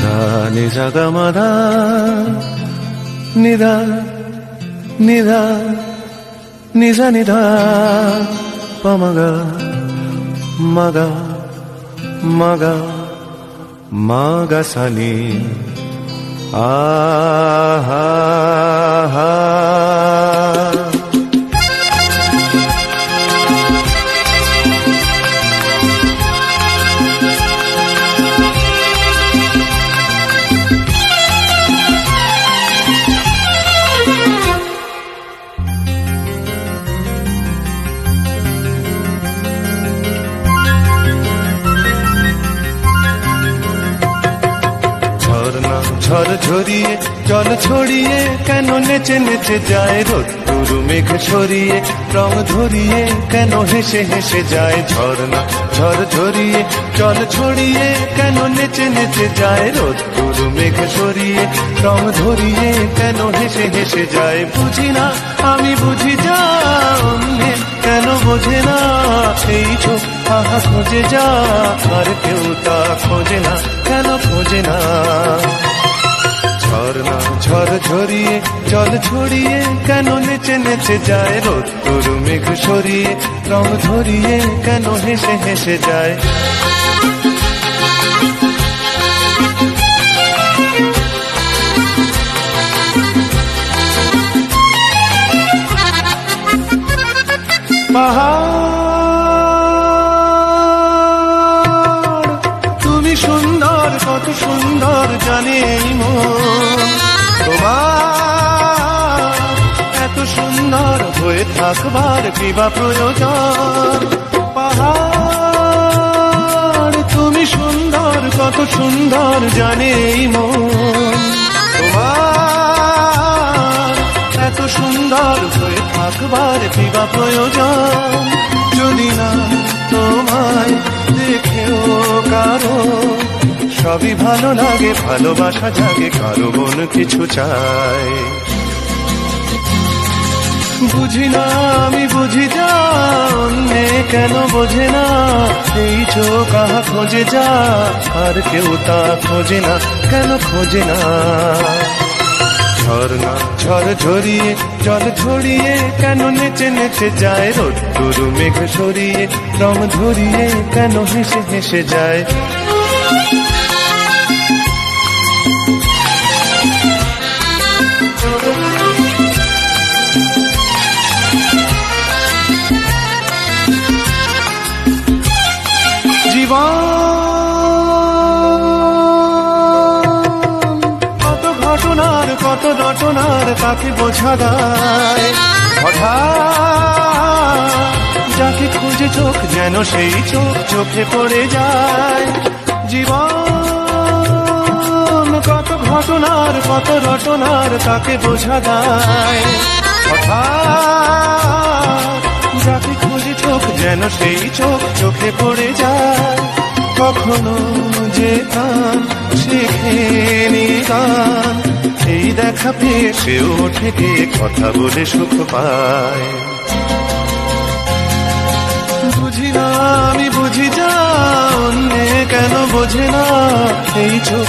धा नि सा गा मा धा नि धा नि धा नि सा नि धा प म गा म गा म गा म गा सा नि आ हा हा। ঝড় ঝরিয়ে জল ছড়িয়ে কেন নেচে নেচে যায় রোদ্দুর মেঘ সরিয়ে রং ধরিয়ে কেন হেসে হেসে যায় ঝর্ণা ঝড় ঝরিয়ে জল ছড়িয়ে কেন নেচে নেচে যায় রোদ্দুর মেঘ সরিয়ে রং ধরিয়ে কেন হেসে হেসে যায় বুঝি না আমি বুঝি যা অন্যে কেন বোঝে না এই চোখ আহা খোঁজে যা আর কেউ তা খোঁজে না কেন খোঁজে না। ঝর্ণা ঝড় ঝরিয়ে জল ছড়িয়ে কেন নেচে নেচে যায় রোদ্দুর মেঘ সরিয়ে রং ধরিয়ে কেন হেসে হেসে যায়। পাহাড় তুমি সুন্দর কত সুন্দর জানে এই মন তোমার এত সুন্দর হয়ে থাকবার কি বা প্রয়োজন। পাহাড় তুমি সুন্দর কত সুন্দর জানে এই মন তোমার এত সুন্দর হয়ে থাকবার কি বা প্রয়োজন। যদি না তোমায় দেখেও কারো সবই ভালো লাগে ভালোবাসা জাগে কারো মন কিছু চায় বুঝি না আমি বুঝি যা অন্যে কেন বোঝে না এই চোখ আহা খোঁজে যা আর কেউ তা খোঁজে না কেন খোঁজে না। ঝর্ণা ঝড় ঝরিয়ে জল ছড়িয়ে কেন নেচে নেচে যায় রোদ্দুর মেঘ সরিয়ে রং ধরিয়ে কেন হেসে হেসে যায়। জীবন কত ঘটনার কত রটনার তাকে বোঝা দায় হঠাৎ যাকে খুঁজে চোখ যেন সেই চোখ চোখে পড়ে যায়। জীবন কত ঘটনার কত রটনার তাকে বোঝা দায় হঠাৎ যাকে খুঁজে চোখ যেন সেই চোখ চোখে পড়ে যায়। কখনো যে গান শেখেনি গান এই দেখা পেয়ে সে ওঠে গিয়ে কথা বলে সুখ পায় বুঝি না আমি বুঝি যা অন্যে কেন বোঝে না এই চোখ